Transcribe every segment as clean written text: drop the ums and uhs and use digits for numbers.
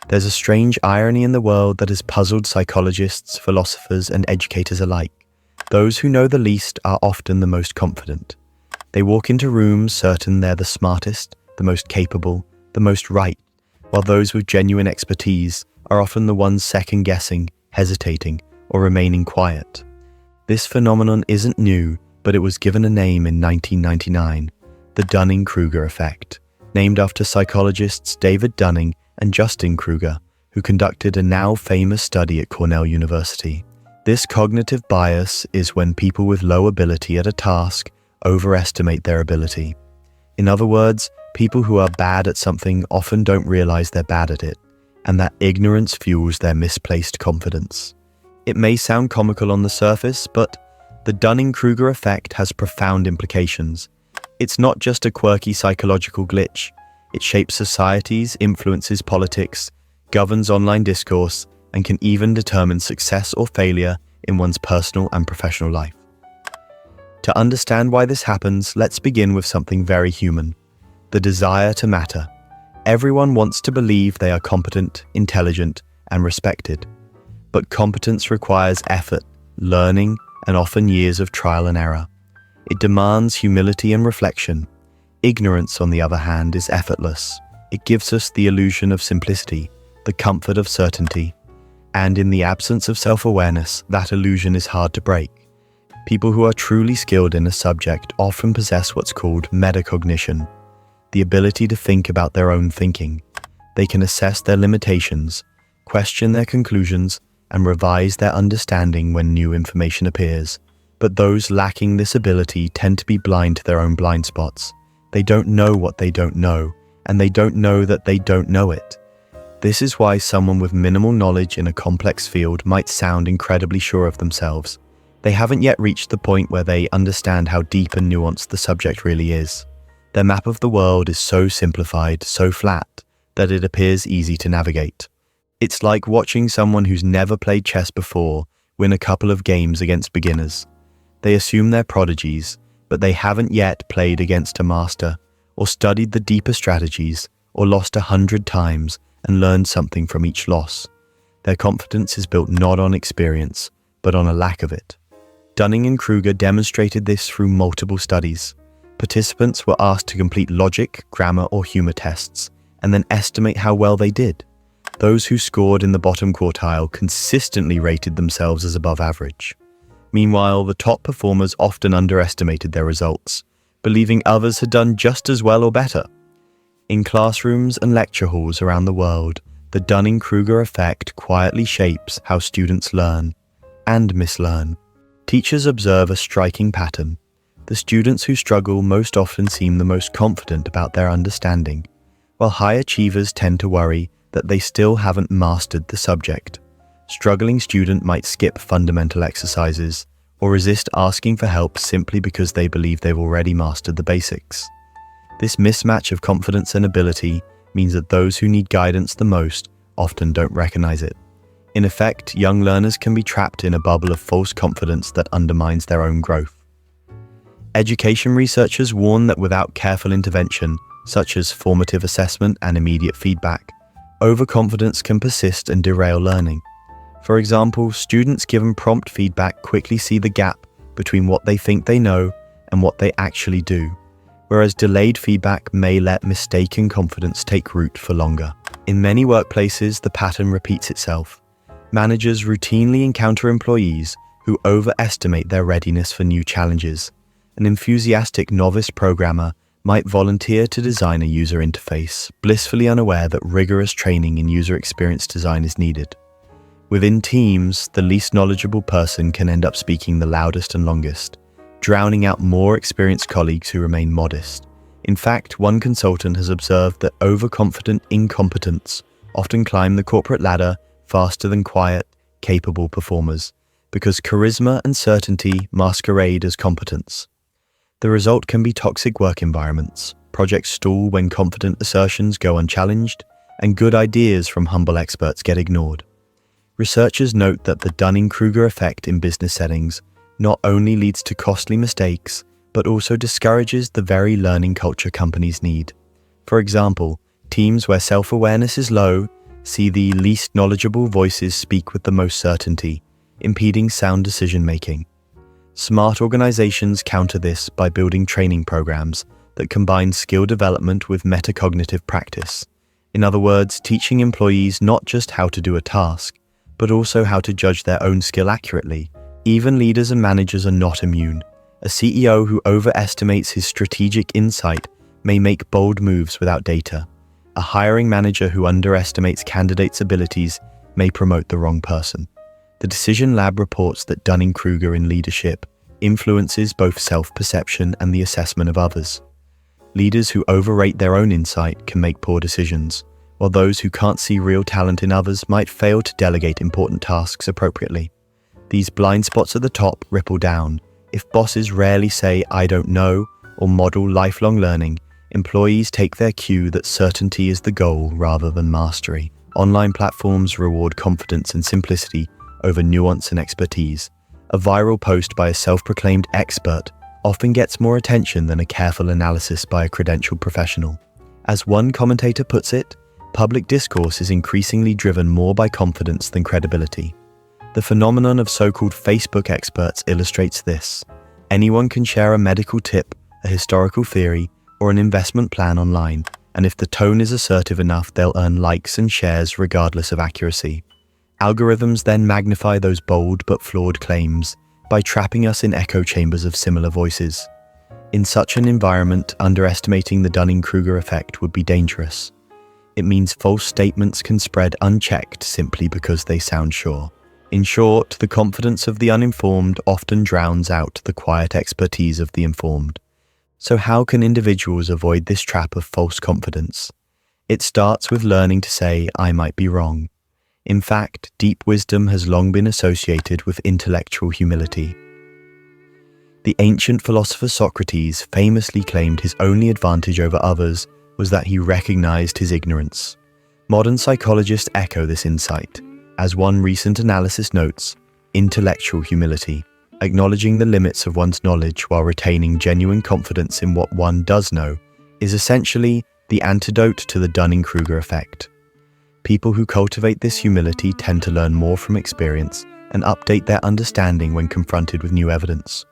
There's a strange irony in the world that has puzzled psychologists, philosophers, and educators alike. Those who know the least are often the most confident. They walk into rooms certain they're the smartest, the most capable, the most right, while those with genuine expertise are often the ones second-guessing, hesitating, or remaining quiet. This phenomenon isn't new, but it was given a name in 1999, the Dunning-Kruger effect, named after psychologists David Dunning and Justin Kruger, who conducted a now famous study at Cornell University. This cognitive bias is when people with low ability at a task overestimate their ability. In other words, people who are bad at something often don't realize they're bad at it, and that ignorance fuels their misplaced confidence. It may sound comical on the surface, but the Dunning-Kruger effect has profound implications. It's not just a quirky psychological glitch. It shapes societies, influences politics, governs online discourse, and can even determine success or failure in one's personal and professional life. To understand why this happens, let's begin with something very human: the desire to matter. Everyone wants to believe they are competent, intelligent, and respected. But competence requires effort, learning, and often years of trial and error. It demands humility and reflection. Ignorance, on the other hand, is effortless. It gives us the illusion of simplicity, the comfort of certainty. And in the absence of self-awareness, that illusion is hard to break. People who are truly skilled in a subject often possess what's called metacognition, the ability to think about their own thinking. They can assess their limitations, question their conclusions, and revise their understanding when new information appears. But those lacking this ability tend to be blind to their own blind spots. They don't know what they don't know, and they don't know that they don't know it. This is why someone with minimal knowledge in a complex field might sound incredibly sure of themselves. They haven't yet reached the point where they understand how deep and nuanced the subject really is. Their map of the world is so simplified, so flat, that it appears easy to navigate. It's like watching someone who's never played chess before win a couple of games against beginners. They assume they're prodigies, but they haven't yet played against a master, or studied the deeper strategies, or lost 100 times and learned something from each loss. Their confidence is built not on experience, but on a lack of it. Dunning and Kruger demonstrated this through multiple studies. Participants were asked to complete logic, grammar, or humor tests, and then estimate how well they did. Those who scored in the bottom quartile consistently rated themselves as above average. Meanwhile, the top performers often underestimated their results, believing others had done just as well or better. In classrooms and lecture halls around the world, the Dunning-Kruger effect quietly shapes how students learn and mislearn. Teachers observe a striking pattern. The students who struggle most often seem the most confident about their understanding, while high achievers tend to worry that they still haven't mastered the subject. Struggling student might skip fundamental exercises or resist asking for help simply because they believe they've already mastered the basics. This mismatch of confidence and ability means that those who need guidance the most often don't recognize it. In effect, young learners can be trapped in a bubble of false confidence that undermines their own growth. Education researchers warn that without careful intervention, such as formative assessment and immediate feedback, overconfidence can persist and derail learning. For example, students given prompt feedback quickly see the gap between what they think they know and what they actually do, whereas delayed feedback may let mistaken confidence take root for longer. In many workplaces, the pattern repeats itself. Managers routinely encounter employees who overestimate their readiness for new challenges. An enthusiastic novice programmer might volunteer to design a user interface, blissfully unaware that rigorous training in user experience design is needed. Within teams, the least knowledgeable person can end up speaking the loudest and longest, drowning out more experienced colleagues who remain modest. In fact, one consultant has observed that overconfident incompetents often climb the corporate ladder faster than quiet, capable performers, because charisma and certainty masquerade as competence. The result can be toxic work environments. Projects stall when confident assertions go unchallenged, and good ideas from humble experts get ignored. Researchers note that the Dunning-Kruger effect in business settings not only leads to costly mistakes, but also discourages the very learning culture companies need. For example, teams where self-awareness is low, see the least knowledgeable voices speak with the most certainty, impeding sound decision-making. Smart organizations counter this by building training programs that combine skill development with metacognitive practice. In other words, teaching employees not just how to do a task, but also how to judge their own skill accurately. Even leaders and managers are not immune. A CEO who overestimates his strategic insight may make bold moves without data. A hiring manager who underestimates candidates' abilities may promote the wrong person. The Decision Lab reports that Dunning-Kruger in leadership influences both self-perception and the assessment of others. Leaders who overrate their own insight can make poor decisions, while those who can't see real talent in others might fail to delegate important tasks appropriately. These blind spots at the top ripple down. If bosses rarely say, "I don't know," or model lifelong learning, employees take their cue that certainty is the goal rather than mastery. Online platforms reward confidence and simplicity over nuance and expertise. A viral post by a self-proclaimed expert often gets more attention than a careful analysis by a credentialed professional. As one commentator puts it, public discourse is increasingly driven more by confidence than credibility. The phenomenon of so-called Facebook experts illustrates this. Anyone can share a medical tip, a historical theory, or an investment plan online, and if the tone is assertive enough, they'll earn likes and shares regardless of accuracy. Algorithms then magnify those bold but flawed claims by trapping us in echo chambers of similar voices. In such an environment, underestimating the Dunning-Kruger effect would be dangerous. It means false statements can spread unchecked simply because they sound sure. In short, the confidence of the uninformed often drowns out the quiet expertise of the informed. So how can individuals avoid this trap of false confidence? It starts with learning to say, "I might be wrong." In fact, deep wisdom has long been associated with intellectual humility. The ancient philosopher Socrates famously claimed his only advantage over others was that he recognized his ignorance. Modern psychologists echo this insight. As one recent analysis notes, intellectual humility, acknowledging the limits of one's knowledge while retaining genuine confidence in what one does know, is essentially the antidote to the Dunning-Kruger effect. People who cultivate this humility tend to learn more from experience and update their understanding when confronted with new evidence.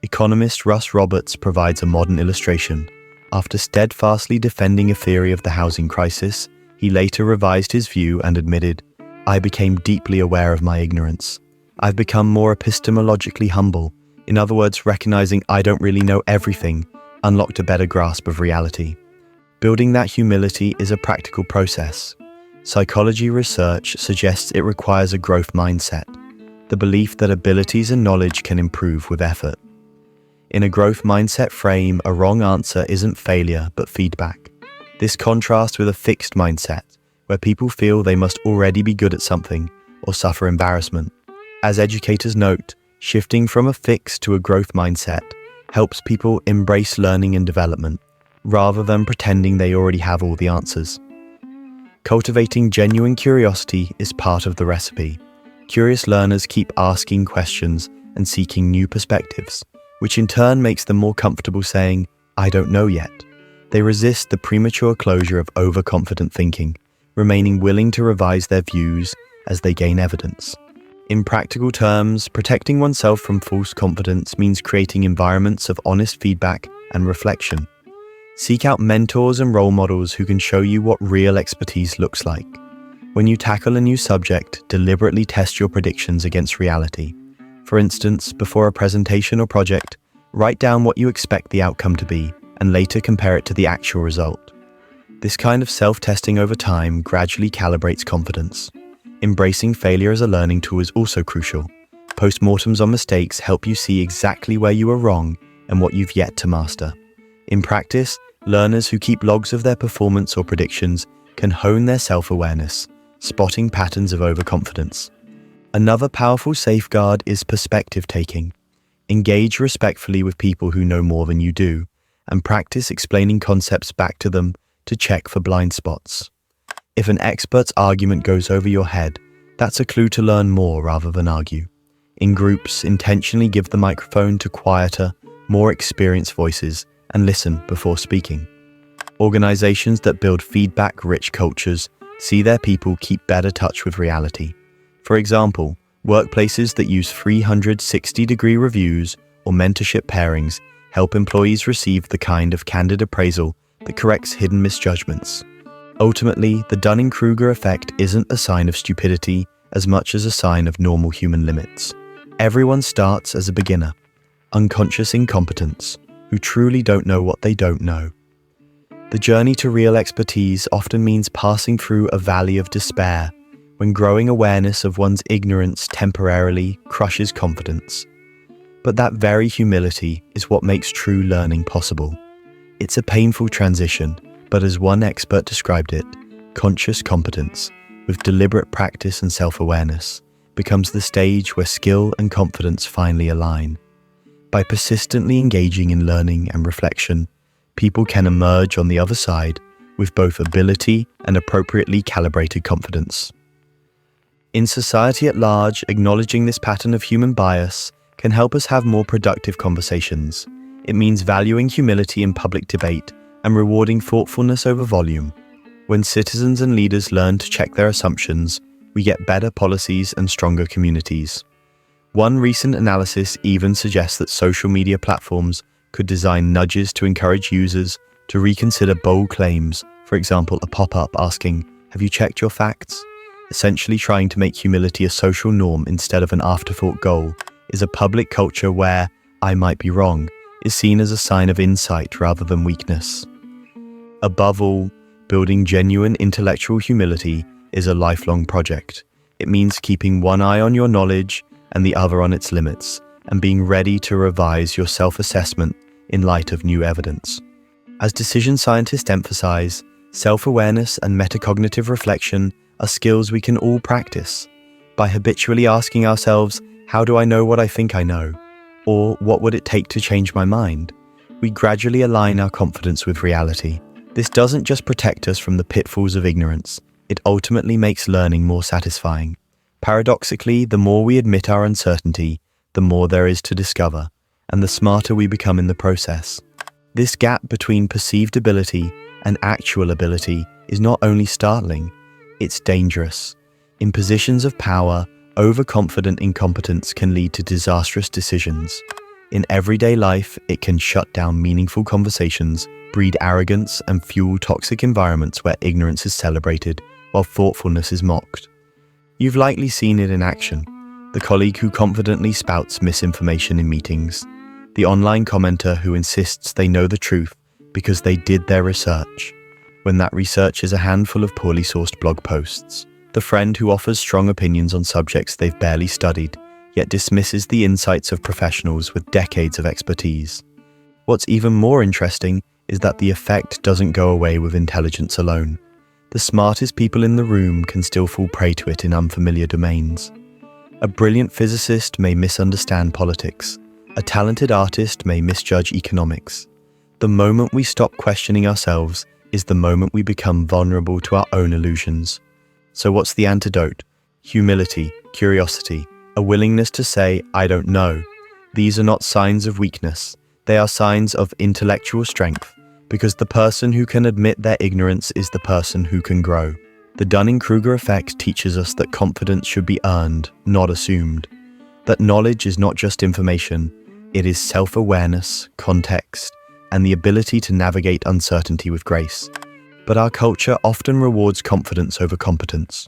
Economist Russ Roberts provides a modern illustration. After steadfastly defending a theory of the housing crisis, he later revised his view and admitted, "I became deeply aware of my ignorance. I've become more epistemologically humble." In other words, recognizing I don't really know everything unlocked a better grasp of reality. Building that humility is a practical process. Psychology research suggests it requires a growth mindset, the belief that abilities and knowledge can improve with effort. In a growth mindset frame, a wrong answer isn't failure but feedback. This contrasts with a fixed mindset, where people feel they must already be good at something or suffer embarrassment. As educators note, shifting from a fixed to a growth mindset helps people embrace learning and development, rather than pretending they already have all the answers. Cultivating genuine curiosity is part of the recipe. Curious learners keep asking questions and seeking new perspectives, which in turn makes them more comfortable saying, "I don't know yet." They resist the premature closure of overconfident thinking, remaining willing to revise their views as they gain evidence. In practical terms, protecting oneself from false confidence means creating environments of honest feedback and reflection. Seek out mentors and role models who can show you what real expertise looks like. When you tackle a new subject, deliberately test your predictions against reality. For instance, before a presentation or project, write down what you expect the outcome to be and later compare it to the actual result. This kind of self-testing over time gradually calibrates confidence. Embracing failure as a learning tool is also crucial. Postmortems on mistakes help you see exactly where you were wrong and what you've yet to master. In practice, learners who keep logs of their performance or predictions can hone their self-awareness, spotting patterns of overconfidence. Another powerful safeguard is perspective taking. Engage respectfully with people who know more than you do, and practice explaining concepts back to them to check for blind spots. If an expert's argument goes over your head, that's a clue to learn more rather than argue. In groups, intentionally give the microphone to quieter, more experienced voices and listen before speaking. Organizations that build feedback-rich cultures see their people keep better touch with reality. For example, workplaces that use 360-degree reviews or mentorship pairings help employees receive the kind of candid appraisal that corrects hidden misjudgments. Ultimately, the Dunning-Kruger effect isn't a sign of stupidity as much as a sign of normal human limits. Everyone starts as a beginner, unconscious incompetents, who truly don't know what they don't know. The journey to real expertise often means passing through a valley of despair, when growing awareness of one's ignorance temporarily crushes confidence. But that very humility is what makes true learning possible. It's a painful transition, but as one expert described it, conscious competence, with deliberate practice and self-awareness, becomes the stage where skill and confidence finally align. By persistently engaging in learning and reflection, people can emerge on the other side with both ability and appropriately calibrated confidence. In society at large, acknowledging this pattern of human bias can help us have more productive conversations. It means valuing humility in public debate and rewarding thoughtfulness over volume. When citizens and leaders learn to check their assumptions, we get better policies and stronger communities. One recent analysis even suggests that social media platforms could design nudges to encourage users to reconsider bold claims, for example, a pop-up asking, "Have you checked your facts?" Essentially trying to make humility a social norm instead of an afterthought goal is a public culture where "I might be wrong" is seen as a sign of insight rather than weakness. Above all, building genuine intellectual humility is a lifelong project. It means keeping one eye on your knowledge and the other on its limits, and being ready to revise your self-assessment in light of new evidence. As decision scientists emphasize, self-awareness and metacognitive reflection are skills we can all practice. By habitually asking ourselves, "How do I know what I think I know?" or "What would it take to change my mind?" we gradually align our confidence with reality. This doesn't just protect us from the pitfalls of ignorance, it ultimately makes learning more satisfying. Paradoxically, the more we admit our uncertainty, the more there is to discover, and the smarter we become in the process. This gap between perceived ability and actual ability is not only startling, it's dangerous. In positions of power, overconfident incompetence can lead to disastrous decisions. In everyday life, it can shut down meaningful conversations, breed arrogance, and fuel toxic environments where ignorance is celebrated while thoughtfulness is mocked. You've likely seen it in action. The colleague who confidently spouts misinformation in meetings. The online commenter who insists they know the truth because they did their research, when that research is a handful of poorly sourced blog posts. The friend who offers strong opinions on subjects they've barely studied, yet dismisses the insights of professionals with decades of expertise. What's even more interesting is that the effect doesn't go away with intelligence alone. The smartest people in the room can still fall prey to it in unfamiliar domains. A brilliant physicist may misunderstand politics. A talented artist may misjudge economics. The moment we stop questioning ourselves is the moment we become vulnerable to our own illusions. So what's the antidote? Humility, curiosity, a willingness to say, "I don't know." These are not signs of weakness. They are signs of intellectual strength, because the person who can admit their ignorance is the person who can grow. The Dunning-Kruger effect teaches us that confidence should be earned, not assumed. That knowledge is not just information, it is self-awareness, context, and the ability to navigate uncertainty with grace. But our culture often rewards confidence over competence.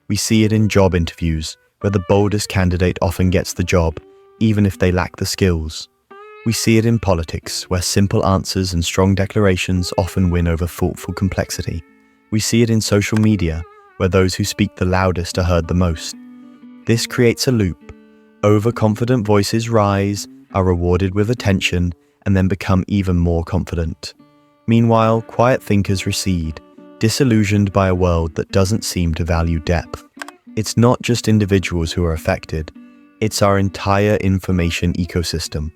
We see it in job interviews, where the boldest candidate often gets the job, even if they lack the skills. We see it in politics, where simple answers and strong declarations often win over thoughtful complexity. We see it in social media, where those who speak the loudest are heard the most. This creates a loop. Overconfident voices rise, are rewarded with attention, and then become even more confident. Meanwhile, quiet thinkers recede, disillusioned by a world that doesn't seem to value depth. It's not just individuals who are affected, it's our entire information ecosystem.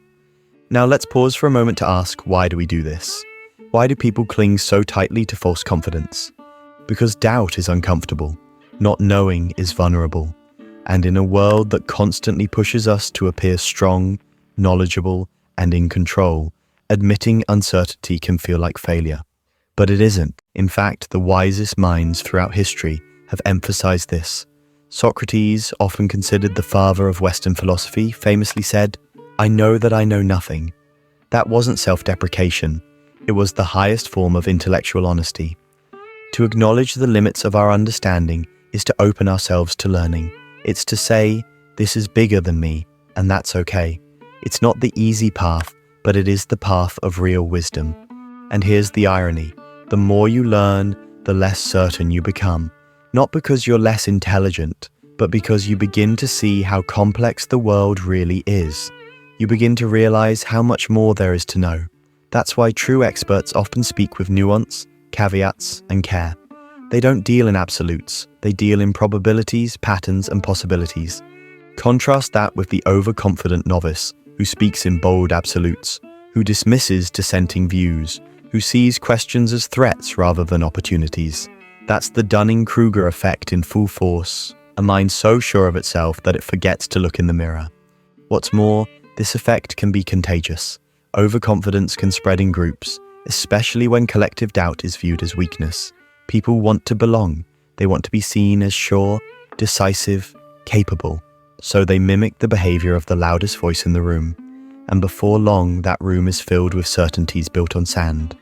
Now let's pause for a moment to ask, why do we do this? Why do people cling so tightly to false confidence? Because doubt is uncomfortable, not knowing is vulnerable, and in a world that constantly pushes us to appear strong, knowledgeable, and in control, admitting uncertainty can feel like failure. But it isn't. In fact, the wisest minds throughout history have emphasized this. Socrates, often considered the father of Western philosophy, famously said, "I know that I know nothing." That wasn't self-deprecation. It was the highest form of intellectual honesty. To acknowledge the limits of our understanding is to open ourselves to learning. It's to say, this is bigger than me, and that's okay. It's not the easy path, but it is the path of real wisdom. And here's the irony. The more you learn, the less certain you become. Not because you're less intelligent, but because you begin to see how complex the world really is. You begin to realize how much more there is to know. That's why true experts often speak with nuance, caveats, and care. They don't deal in absolutes. They deal in probabilities, patterns, and possibilities. Contrast that with the overconfident novice, who speaks in bold absolutes, who dismisses dissenting views, who sees questions as threats rather than opportunities. That's the Dunning-Kruger effect in full force, a mind so sure of itself that it forgets to look in the mirror. What's more, this effect can be contagious. Overconfidence can spread in groups, especially when collective doubt is viewed as weakness. People want to belong. They want to be seen as sure, decisive, capable. So they mimic the behavior of the loudest voice in the room. And before long, that room is filled with certainties built on sand.